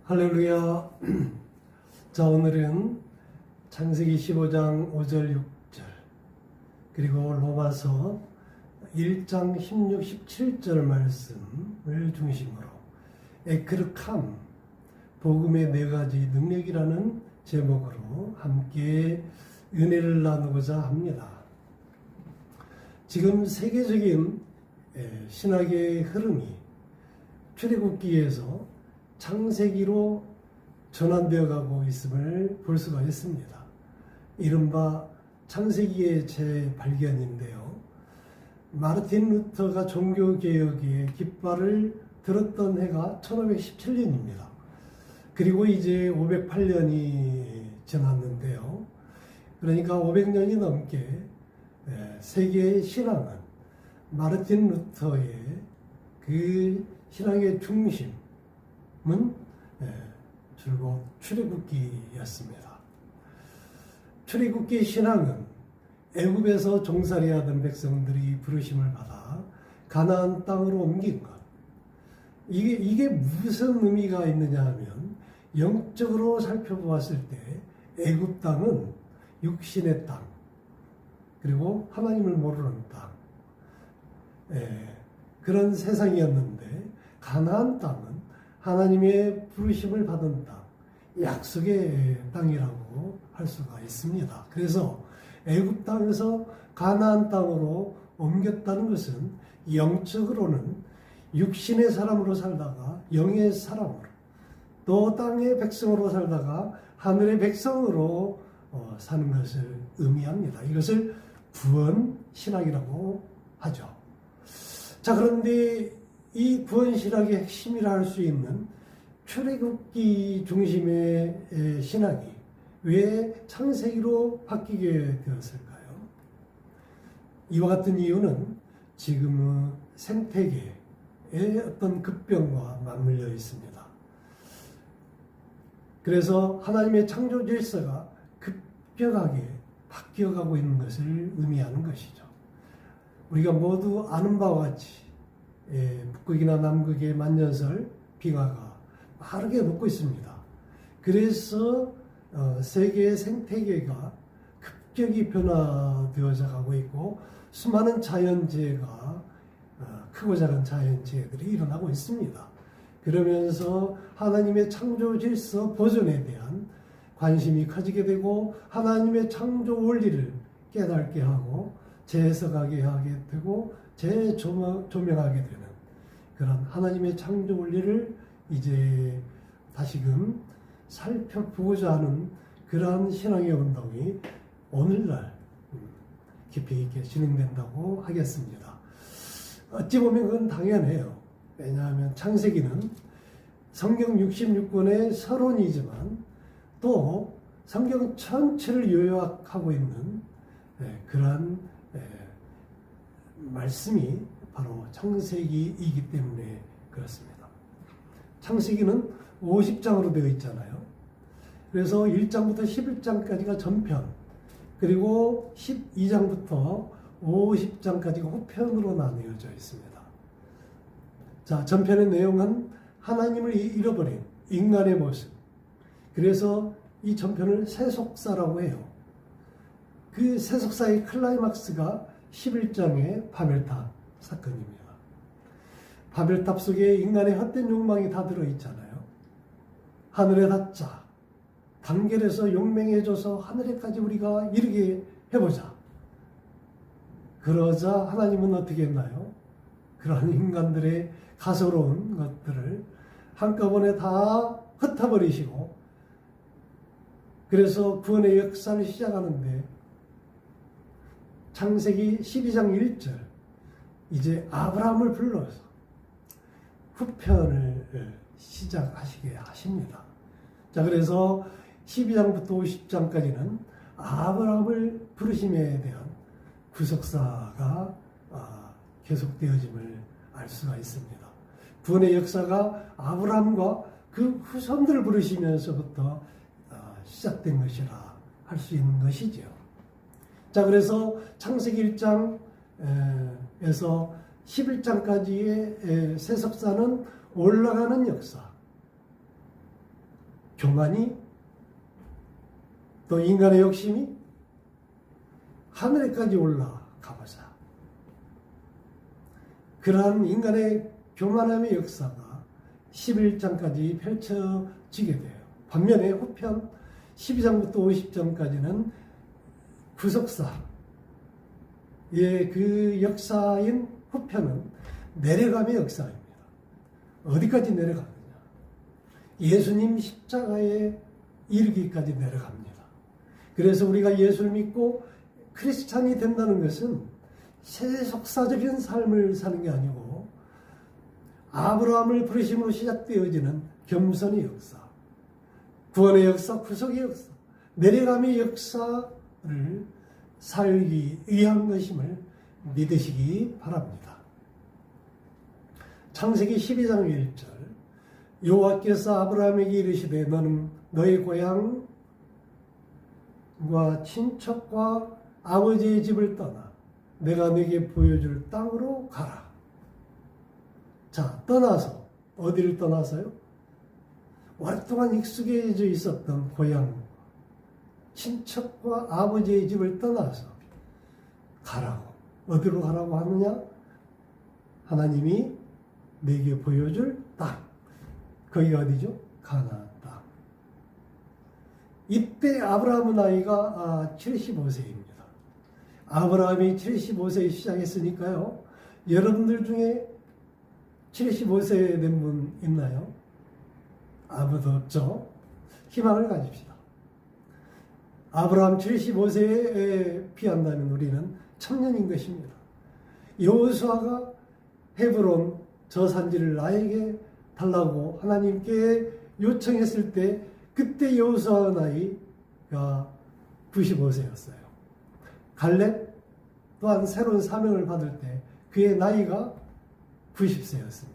할렐루야. 자, 오늘은 창세기 15장 5절 6절 그리고 로마서 1장 16, 17절 말씀을 중심으로 에크르캄 복음의 네 가지 능력이라는 제목으로 함께 은혜를 나누고자 합니다. 지금 세계적인 신학의 흐름이 출애굽기에서 창세기로 전환되어 가고 있음을 볼 수가 있습니다. 이른바 창세기의 재발견인데요. 마르틴 루터가 종교개혁의 깃발을 들었던 해가 1517년입니다. 그리고 이제 508년이 지났는데요. 그러니까 500년이 넘게 세계의 신앙은 마르틴 루터의 그 신앙의 중심은 줄곧 출애굽기였습니다. 출애굽기 신앙은 애굽에서 종살이하던 백성들이 부르심을 받아 가나안 땅으로 옮긴 것. 이게 무슨 의미가 있느냐 하면 영적으로 살펴보았을 때 애굽 땅은 육신의 땅, 그리고 하나님을 모르는 땅, 그런 세상이었는데 가나안 땅은 하나님의 부르심을 받은 땅, 약속의 땅이라고 할 수가 있습니다. 그래서 애굽 땅에서 가나안 땅으로 옮겼다는 것은 영적으로는 육신의 사람으로 살다가 영의 사람으로, 또 땅의 백성으로 살다가 하늘의 백성으로 사는 것을 의미합니다. 이것을 구원 신학이라고 하죠. 자, 그런데 이 구원 신학의 핵심이라 할 수 있는 출애굽기 중심의 신학이 왜 창세기로 바뀌게 되었을까요? 이와 같은 이유는 지금의 생태계의 어떤 급변과 맞물려 있습니다. 그래서 하나님의 창조 질서가 급격하게 바뀌어가고 있는 것을 의미하는 것이죠. 우리가 모두 아는 바와 같이 북극이나 남극의 만년설 빙하가 빠르게 녹고 있습니다. 그래서 세계의 생태계가 급격히 변화되어져 가고 있고 수많은 자연재해가 크고 작은 자연재해들이 일어나고 있습니다. 그러면서 하나님의 창조 질서 보존에 대한 관심이 커지게 되고 하나님의 창조 원리를 깨닫게 하고 재해석하게 하게 되고 재조명하게 되는 그런 하나님의 창조 원리를 이제 다시금 살펴보고자 하는 그러한 신앙의 운동이 오늘날 깊이 있게 진행된다고 하겠습니다. 어찌 보면 그건 당연해요. 왜냐하면 창세기는 성경 66권의 서론이지만 또 성경 전체를 요약하고 있는 그러한 말씀이 바로 창세기이기 때문에 그렇습니다. 창세기는 50장으로 되어 있잖아요. 그래서 1장부터 11장까지가 전편, 그리고 12장부터 50장까지가 후편으로 나뉘어져 있습니다. 자, 전편의 내용은 하나님을 잃어버린 인간의 모습. 그래서 이 전편을 세속사라고 해요. 그 세속사의 클라이막스가 11장의 바벨탑 사건입니다. 바벨탑 속에 인간의 헛된 욕망이 다 들어있잖아요. 하늘에 닿자, 단결해서 용맹해져서 하늘에까지 우리가 이르게 해보자. 그러자 하나님은 어떻게 했나요? 그러한 인간들의 가소로운 것들을 한꺼번에 다 흩어버리시고, 그래서 구원의 역사를 시작하는데 창세기 12장 1절 이제 아브라함을 불러서 후편을 시작하시게 하십니다. 자, 그래서 12장부터 50장까지는 아브라함을 부르심에 대한 구속사가 계속되어짐을 알 수가 있습니다. 구원의 역사가 아브라함과 그 후손들을 부르시면서부터 시작된 것이라 할 수 있는 것이죠. 자, 그래서 창세기 1장에서 11장까지의 세속사는 올라가는 역사, 교만이 또 인간의 욕심이 하늘에까지 올라가 보자. 그러한 인간의 교만함의 역사가 11장까지 펼쳐지게 돼요. 반면에 후편 12장부터 50장까지는 구속사의 그 역사인 후편은 내려감의 역사입니다. 어디까지 내려가느냐? 예수님 십자가에 이르기까지 내려갑니다. 그래서 우리가 예수를 믿고 크리스찬이 된다는 것은 세속사적인 삶을 사는 게 아니고 아브라함을 부르심으로 시작되어지는 겸손의 역사, 구원의 역사, 구속의 역사, 내려감의 역사를 살기 위한 것임을 믿으시기 바랍니다. 창세기 12장 1절 여호와께서 아브라함에게 이르시되 너는 너의 고향과 친척과 아버지의 집을 떠나 내가 네게 보여줄 땅으로 가라. 자, 떠나서 어디를 떠나서요? 오랫동안 익숙해져 있었던 고향, 친척과 아버지의 집을 떠나서 가라고. 어디로 가라고 하느냐? 하나님이 내게 보여줄 땅. 거기가 어디죠? 가나안 땅. 이때 아브라함의 나이가 75세입니다. 아브라함이 75세에 시작했으니까요. 여러분들 중에 75세 된 분 있나요? 아무도 없죠? 희망을 가집시다. 아브라함 75세에 피한다면 우리는 청년인 것입니다. 여호수아가 헤브론 저 산지를 나에게 달라고 하나님께 요청했을 때 그때 여호수아 나이가 95세였어요. 갈렙 또한 새로운 사명을 받을 때 그의 나이가 90세였습니다.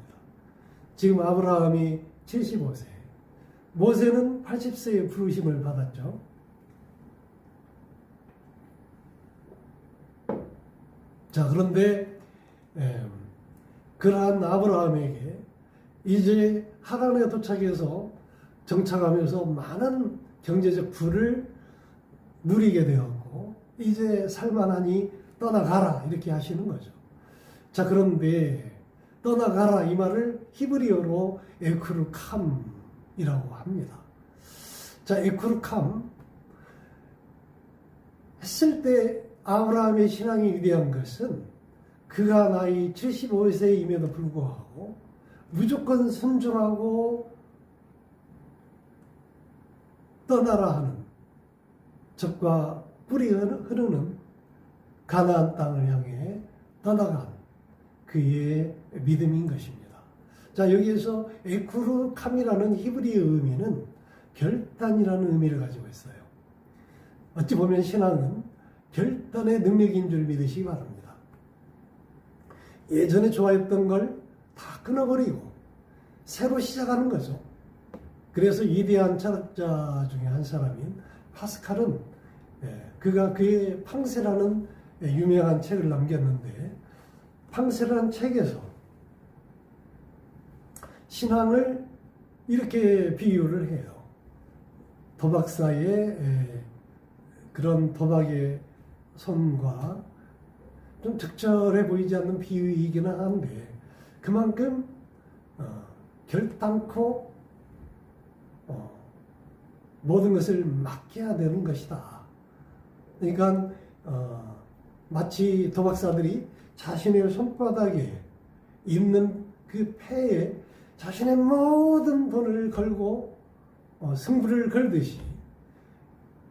지금 아브라함이 75세, 모세는 80세의 부르심을 받았죠. 자, 그런데 그러한 아브라함에게 이제 하란에 도착해서 정착하면서 많은 경제적 부를 누리게 되었고 이제 살만하니 떠나가라 이렇게 하시는 거죠. 자, 그런데 떠나가라 이 말을 히브리어로 에크루캄이라고 합니다. 자, 에크루캄 했을 때 아브라함의 신앙이 위대한 것은 그가 나이 75세임에도 불구하고 무조건 순종하고 떠나라 하는 적과 뿌리 흐르는 가나안 땅을 향해 떠나간 그의 믿음인 것입니다. 자, 여기에서 에쿠르캄이라는 히브리어 의미는 결단이라는 의미를 가지고 있어요. 어찌 보면 신앙은 결단의 능력인 줄 믿으시기 바랍니다. 예전에 좋아했던 걸 다 끊어버리고 새로 시작하는 거죠. 그래서 위대한 철학자 중에 한 사람인 파스칼은 그가 그의 팡세라는 유명한 책을 남겼는데 팡세라는 책에서 신앙을 이렇게 비유를 해요. 도박사의 그런 도박의 손과 좀 적절해 보이지 않는 비유이기는 한데 그만큼 결단코 모든 것을 맡겨야 되는 것이다. 그러니까 마치 도박사들이 자신의 손바닥에 있는 그 패에 자신의 모든 돈을 걸고 승부를 걸듯이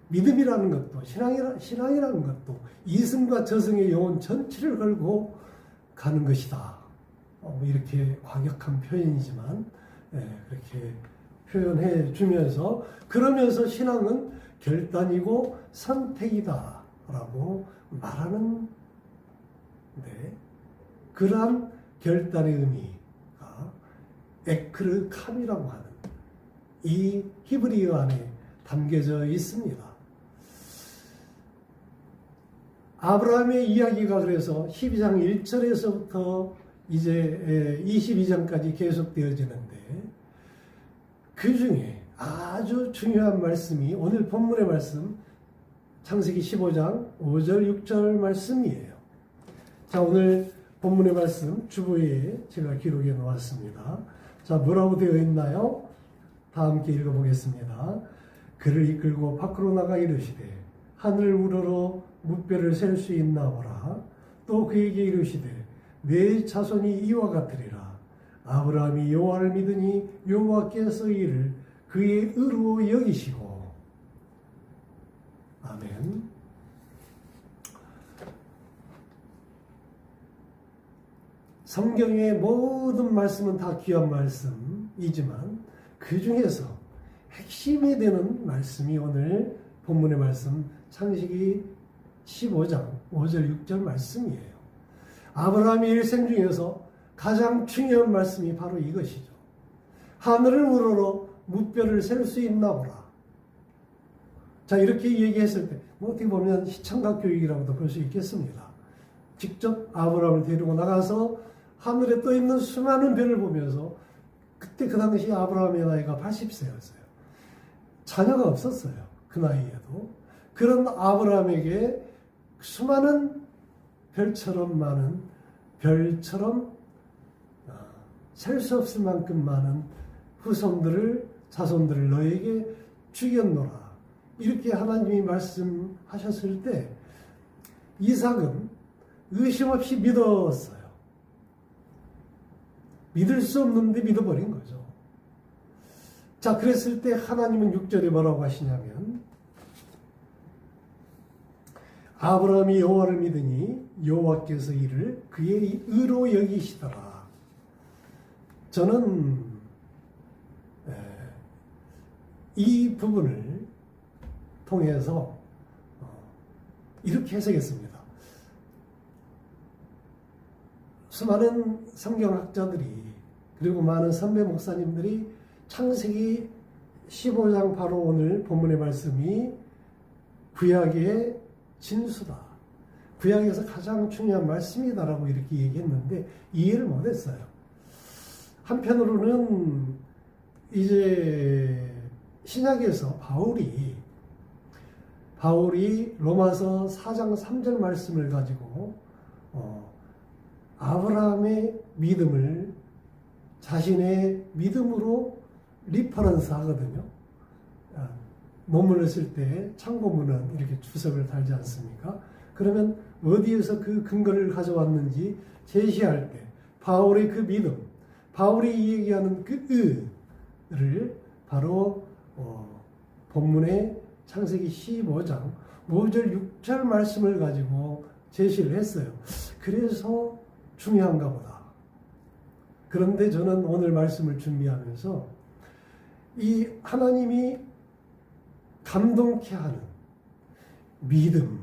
믿음이라는 것도 신앙이라는 것도 이승과 저승의 영혼 전체를 걸고 가는 것이다. 이렇게 과격한 표현이지만 그렇게 표현해 주면서 그러면서 신앙은 결단이고 선택이다 라고 말하는데 그러한 결단의 의미가 에크르캄이라고 하는 이 히브리어 안에 담겨져 있습니다. 아브라함의 이야기가 그래서 12장 1절에서부터 이제 22장까지 계속되어지는데 그 중에 아주 중요한 말씀이 오늘 본문의 말씀 창세기 15장 5절 6절 말씀이에요. 자, 오늘 본문의 말씀 주보에 제가 기록해 놓았습니다. 자, 뭐라고 되어 있나요? 다 함께 읽어보겠습니다. 그를 이끌고 밖으로 나가 이르시되 하늘 우러러 무뼈를 셀 수 있나보라. 또 그에게 이르시되 내 자손이 이와 같으리라. 아브라함이 여호와를 믿으니 여호와께서 이를 그의 의로 여기시고. 아멘. 성경의 모든 말씀은 다 귀한 말씀이지만 그 중에서 핵심이 되는 말씀이 오늘 본문의 말씀 창세기 15장 5절 6절 말씀이에요. 아브라함의 일생 중에서 가장 중요한 말씀이 바로 이것이죠. 하늘을 우러러 무뼈를 셀 수 있나 보라. 자, 이렇게 얘기했을 때 어떻게 보면 시청각 교육이라고도 볼 수 있겠습니다. 직접 아브라함을 데리고 나가서 하늘에 떠 있는 수많은 별을 보면서, 그때 그 당시 아브라함의 나이가 80세였어요. 자녀가 없었어요. 그 나이에도. 그런 아브라함에게 수많은 별처럼 많은, 별처럼 셀 수 없을 만큼 많은 후손들을, 자손들을 너에게 주겠노라. 이렇게 하나님이 말씀하셨을 때 이삭은 의심 없이 믿었어요. 믿을 수 없는데 믿어버린 거죠. 자, 그랬을 때 하나님은 6절에 뭐라고 하시냐면, 아브라함이 여호와를 믿으니 여호와께서 이를 그의 의로 여기시더라. 저는 이 부분을 통해서 이렇게 해석했습니다. 수많은 성경학자들이, 그리고 많은 선배 목사님들이 창세기 15장 바로 오늘 본문의 말씀이 구약의 진수다, 구약에서 가장 중요한 말씀이다라고 이렇게 얘기했는데 이해를 못했어요. 한편으로는 이제 신약에서 바울이 로마서 4장 3절 말씀을 가지고 아브라함의 믿음을 자신의 믿음으로 리퍼런스 하거든요. 논문을 쓸 때 참고문은 이렇게 주석을 달지 않습니까? 그러면 어디에서 그 근거를 가져왔는지 제시할 때 바울의 그 믿음, 바울이 얘기하는 그 의를 바로 본문의 창세기 15장 5절 6절 말씀을 가지고 제시를 했어요. 그래서 중요한가 보다. 그런데 저는 오늘 말씀을 준비하면서 이 하나님이 감동케 하는 믿음을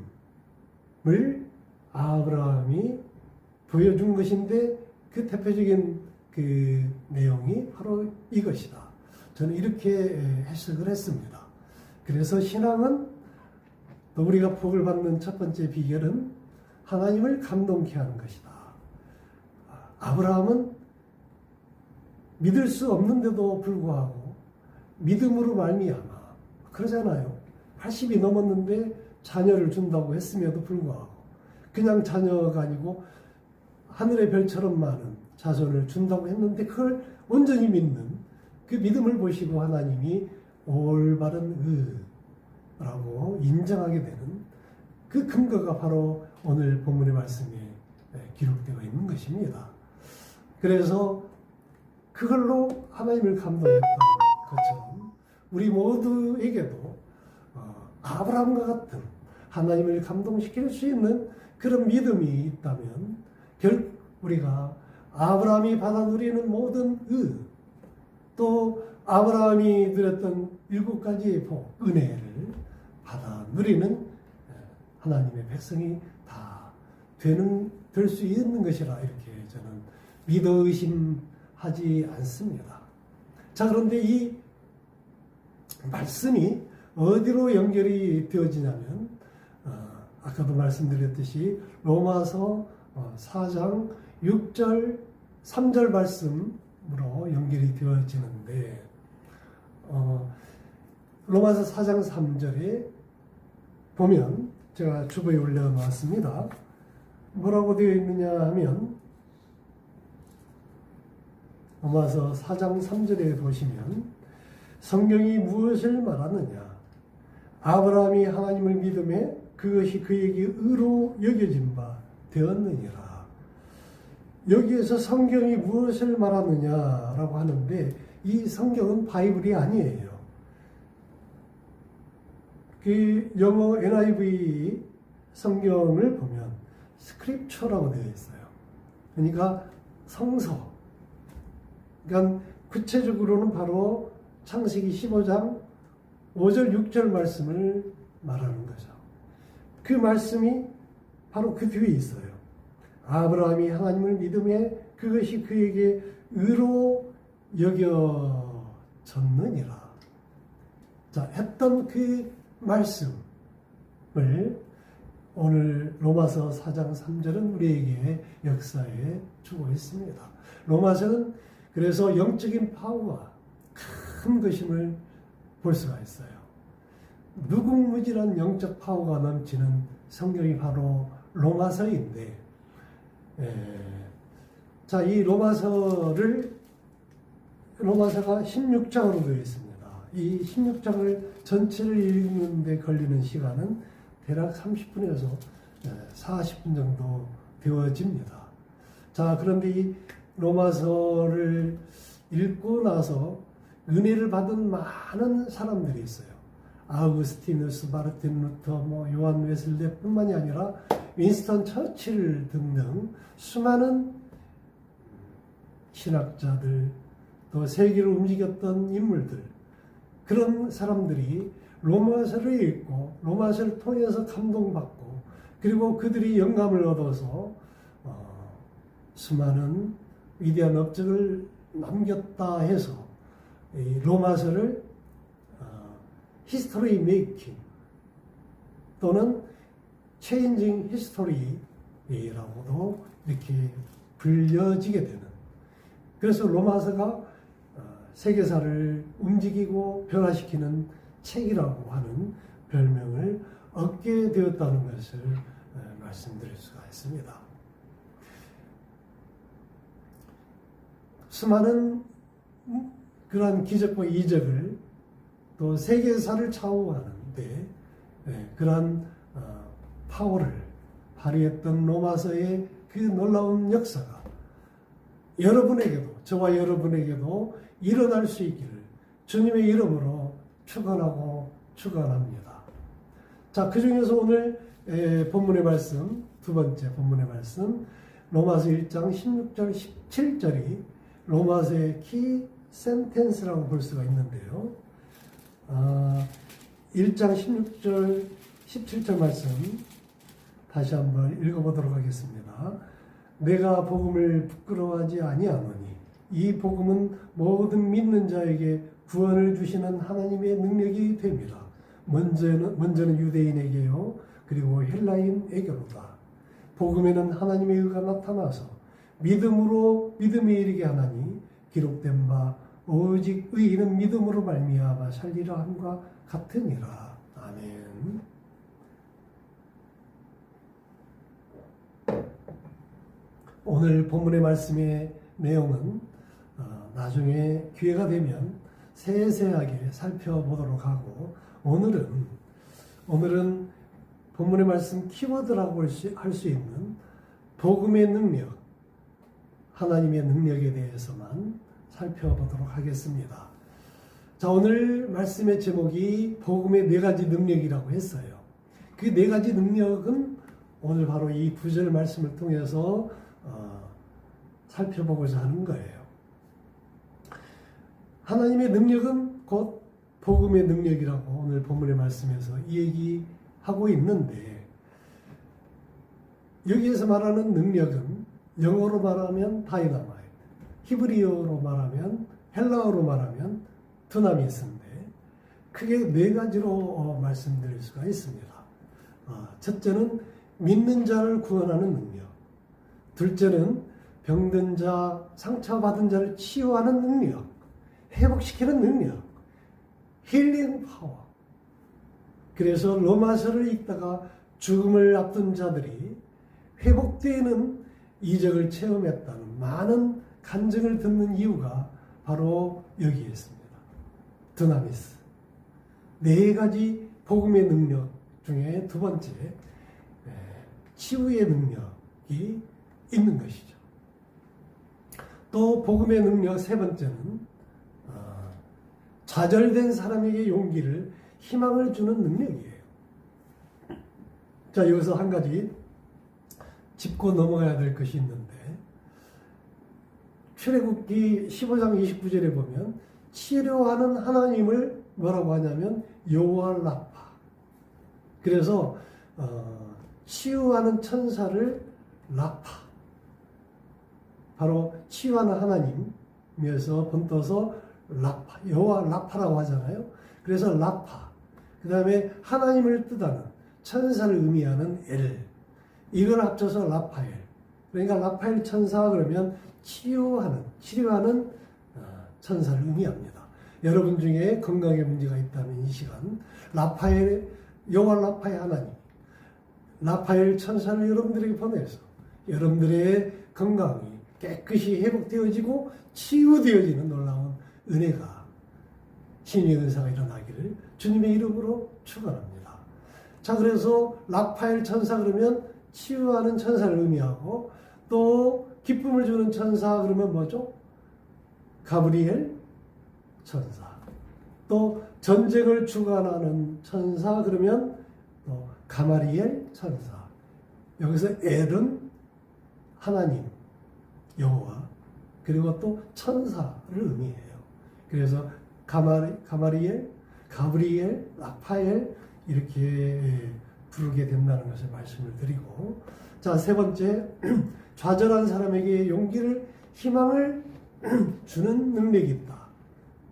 아브라함이 보여준 것인데, 그 대표적인 그 내용이 바로 이것이다. 저는 이렇게 해석을 했습니다. 그래서 신앙은, 또 우리가 복을 받는 첫 번째 비결은 하나님을 감동케 하는 것이다. 아브라함은 믿을 수 없는데도 불구하고 믿음으로 말미암아, 그러잖아요. 80이 넘었는데 자녀를 준다고 했음에도 불구하고 그냥 자녀가 아니고 하늘의 별처럼 많은 자손을 준다고 했는데 그걸 온전히 믿는 그 믿음을 보시고 하나님이 올바른 의라고 인정하게 되는 그 근거가 바로 오늘 본문의 말씀에 기록되어 있는 것입니다. 그래서 그걸로 하나님을 감동했던 것처럼 우리 모두에게도 아브라함과 같은 하나님을 감동시킬 수 있는 그런 믿음이 있다면 우리가 아브라함이 받아 누리는 모든 또 아브라함이 누렸던 7가지의 복, 은혜를 받아 누리는 하나님의 백성이 다 될 수 있는 것이라 이렇게 저는 믿어 의심하지 않습니다. 자, 그런데 이 말씀이 어디로 연결이 되어지냐면 아까도 말씀드렸듯이 로마서 4장 6절 3절 말씀으로 연결이 되어지는데 로마서 4장 3절에 보면 제가 주보에 올려놓았습니다. 뭐라고 되어 있느냐 하면 로마서 4장 3절에 보시면 성경이 무엇을 말하느냐? 아브라함이 하나님을 믿음에 그것이 그에게 의로 여겨진 바 되었느니라. 여기에서 성경이 무엇을 말하느냐라고 하는데 이 성경은 바이블이 아니에요. 그 영어 NIV 성경을 보면 스크립처라고 되어 있어요. 그러니까 성서. 그러니까 구체적으로는 바로 창세기 15장 5절 6절 말씀을 말하는 거죠. 그 말씀이 바로 그 뒤에 있어요. 아브라함이 하나님을 믿음에 그것이 그에게 의로 여겨졌느니라. 자, 했던 그 말씀을 오늘 로마서 4장 3절은 우리에게 역사에 주고 있습니다. 로마서는 그래서 영적인 파워가 큰 것임을 볼 수가 있어요. 무궁무진한 영적 파워가 넘치는 성경이 바로 로마서인데, 자, 이 로마서가 16장으로 되어 있습니다. 이 16장을 전체를 읽는 데 걸리는 시간은 대략 30분에서 40분 정도 되어집니다. 자, 그런데 이 로마서를 읽고 나서 은혜를 받은 많은 사람들이 있어요. 아우구스티누스, 마르틴 루터, 요한 웨슬레뿐만이 아니라 윈스턴 처칠 등등 수많은 신학자들, 또 세계를 움직였던 인물들, 그런 사람들이 로마서를 읽고 로마서를 통해서 감동받고 그리고 그들이 영감을 얻어서 수많은 위대한 업적을 남겼다 해서 이 로마서를 히스토리 메이킹 또는 체인징 히스토리라고도 이렇게 불려지게 되는, 그래서 로마서가 세계사를 움직이고 변화시키는 책이라고 하는 별명을 얻게 되었다는 것을 말씀드릴 수가 있습니다. 수많은 그러한 기적과 이적을 또 세계사를 좌우하는데 그러한 파워를 발휘했던 로마서의 그 놀라운 역사가 여러분에게도, 저와 여러분에게도 일어날 수 있기를 주님의 이름으로 축원하고 축원합니다. 자, 그 중에서 오늘 본문의 말씀, 두 번째 본문의 말씀, 로마서 1장 16절 17절이 로마서의 키 센텐스라고 볼 수가 있는데요. 1장 16절 17절 말씀 다시 한번 읽어보도록 하겠습니다. 내가 복음을 부끄러워하지 아니하노니 이 복음은 모든 믿는 자에게 구원을 주시는 하나님의 능력이 됩니다. 먼저는 유대인에게요, 그리고 헬라인에게로다. 복음에는 하나님의 의가 나타나서 믿음으로 믿음에 이르게 하나니 기록된 바 오직 의인은 믿음으로 말미암아 살리라 함과 같으니라. 아멘. 오늘 본문의 말씀의 내용은 나중에 기회가 되면 세세하게 살펴보도록 하고, 오늘은 본문의 말씀 키워드라고 할 수 있는 복음의 능력, 하나님의 능력에 대해서만 살펴보도록 하겠습니다. 자, 오늘 말씀의 제목이 복음의 네 가지 능력이라고 했어요. 그 네 가지 능력은 오늘 바로 이 구절 말씀을 통해서 살펴보고자 하는 거예요. 하나님의 능력은 곧 복음의 능력이라고 오늘 본문의 말씀에서 얘기하고 있는데, 여기에서 말하는 능력은 영어로 말하면 다이나마이트, 히브리어로 말하면, 헬라어로 말하면 두나미스인데 크게 네 가지로 말씀드릴 수가 있습니다. 첫째는 믿는 자를 구원하는 능력, 둘째는 병든 자, 상처받은 자를 치유하는 능력, 회복시키는 능력, 힐링 파워. 그래서 로마서를 읽다가 죽음을 앞둔 자들이 회복되는 이적을 체험했다는 많은 간증을 듣는 이유가 바로 여기에 있습니다. 드나미스. 4가지 복음의 능력 중에 두 번째, 치유의 능력이 있는 것이죠. 또 복음의 능력 세 번째는 좌절된 사람에게 용기를, 희망을 주는 능력이에요. 자, 여기서 한 가지 짚고 넘어가야 될 것이 있는데, 출애굽기 15장 29절에 보면 치료하는 하나님을 뭐라고 하냐면 여호와 라파. 그래서 치유하는 천사를 라파, 바로 치유하는 하나님에서 번떠서 라파, 여호와 라파라고 하잖아요. 그래서 라파, 그 다음에 하나님을 뜻하는 천사를 의미하는 엘, 이걸 합쳐서 라파엘. 그러니까 라파엘 천사 그러면 치료하는 천사를 의미합니다. 여러분 중에 건강에 문제가 있다면 이 시간 라파엘, 여호와 라파의 하나님, 라파엘 천사를 여러분들에게 보내서 여러분들의 건강이 깨끗이 회복되어지고 치유되어지는 놀라운 은혜가, 신의 은사가 일어나기를 주님의 이름으로 축원합니다. 자, 그래서 라파엘 천사 그러면 치유하는 천사를 의미하고, 또 기쁨을 주는 천사 그러면 뭐죠? 가브리엘 천사. 또 전쟁을 주관하는 천사 그러면 또 가마리엘 천사. 여기서 엘은 하나님, 여호와, 그리고 또 천사를 의미해요. 그래서 가마리엘, 가브리엘, 라파엘 이렇게 부르게 된다는 것을 말씀을 드리고, 자, 세 번째, 좌절한 사람에게 용기를, 희망을 주는 능력이 있다.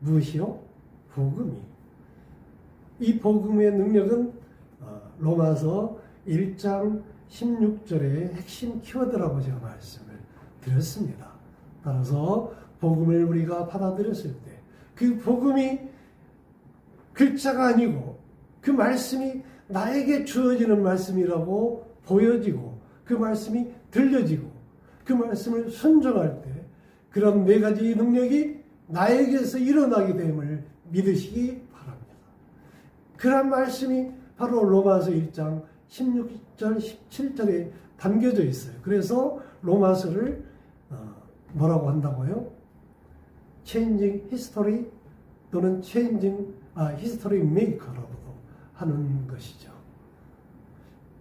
무엇이요? 복음이. 이 복음의 능력은 로마서 1장 16절의 핵심 키워드라고 제가 말씀을 드렸습니다. 따라서 복음을 우리가 받아들였을 때 그 복음이 글자가 아니고 그 말씀이 나에게 주어지는 말씀이라고 보여지고, 그 말씀이 들려지고, 그 말씀을 순종할 때 그런 4가지 능력이 나에게서 일어나게 됨을 믿으시기 바랍니다. 그런 말씀이 바로 로마서 1장 16절, 17절에 담겨져 있어요. 그래서 로마서를 뭐라고 한다고요? Changing History 또는 Changing History Maker라고도 하는 것이죠.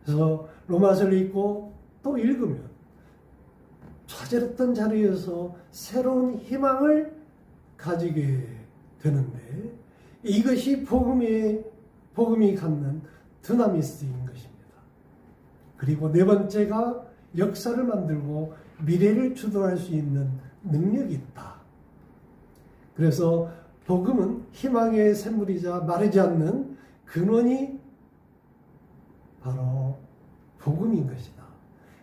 그래서 로마서를 읽고 또 읽으면 좌절했던 자리에서 새로운 희망을 가지게 되는데, 이것이 복음이 갖는 드나미스인 것입니다. 그리고 네 번째가 역사를 만들고 미래를 주도할 수 있는 능력이 있다. 그래서 복음은 희망의 샘물이자 마르지 않는 근원이 바로 복음인 것이다.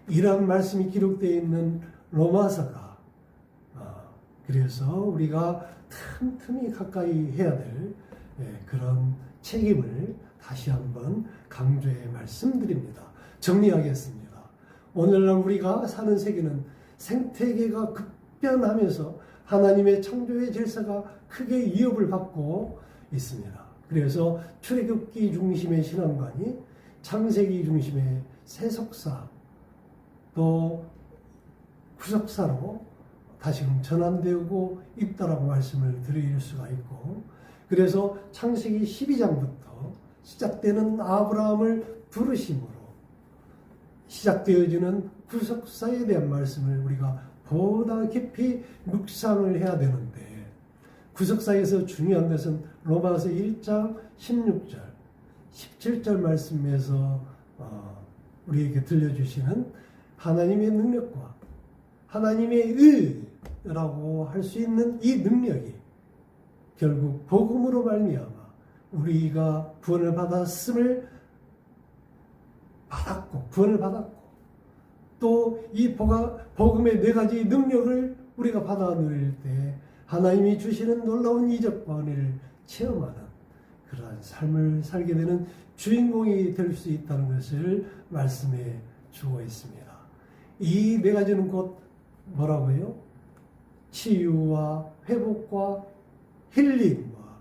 이런 말씀이 기록되어 있는 로마서가, 그래서 우리가 틈틈이 가까이 해야 될 그런 책임을 다시 한번 강조해 말씀드립니다. 정리하겠습니다. 오늘날 우리가 사는 세계는 생태계가 급변하면서 하나님의 창조의 질서가 크게 위협을 받고 있습니다. 그래서 출애굽기 중심의 신앙관이 창세기 중심의 세속사, 또 구속사로 다시금 전환되고 있다라고 말씀을 드릴 수가 있고, 그래서 창세기 12장부터 시작되는 아브라함을 부르심으로 시작되어지는 구속사에 대한 말씀을 우리가 보다 깊이 묵상을 해야 되는데, 구속사에서 중요한 것은 로마서 1장 16절, 17절 말씀에서 우리에게 들려주시는 하나님의 능력과 하나님의 의라고 할 수 있는 이 능력이 결국 복음으로 말미암아 우리가 구원을 받았고 또 이 복음의 4가지 능력을 우리가 받아 누릴 때 하나님이 주시는 놀라운 이적과 은혜를 체험하는 그러한 삶을 살게 되는 주인공이 될 수 있다는 것을 말씀해 주고 있습니다. 이 네 가지는 곧 뭐라고요? 치유와 회복과 힐링과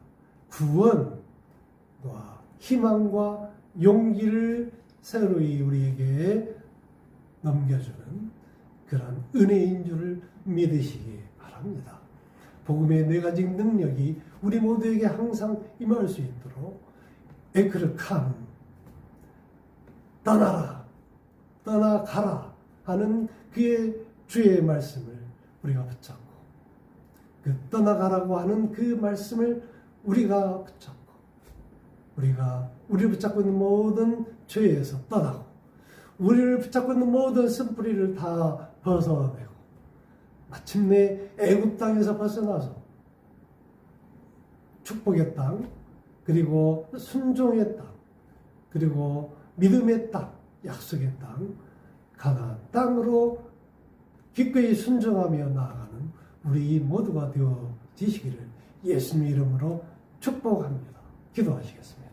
구원과 희망과 용기를 새로이 우리에게 넘겨주는 그런 은혜인 줄을 믿으시기 바랍니다. 복음의 네 가지 능력이 우리 모두에게 항상 임할 수 있도록 에크르캄, 떠나라, 떠나가라 하는 그의 주의 말씀을 우리가 붙잡고, 그 떠나가라고 하는 그 말씀을 우리가 붙잡고, 우리를 붙잡고 있는 모든 죄에서 떠나고, 우리를 붙잡고 있는 모든 쓴뿌리를 다 벗어내고, 마침내 애굽 땅에서 벗어나서 축복의 땅, 그리고 순종의 땅, 그리고 믿음의 땅, 약속의 땅, 가나안 땅으로 기꺼이 순종하며 나아가는 우리 모두가 되어지시기를 예수님 이름으로 축복합니다. 기도하시겠습니다.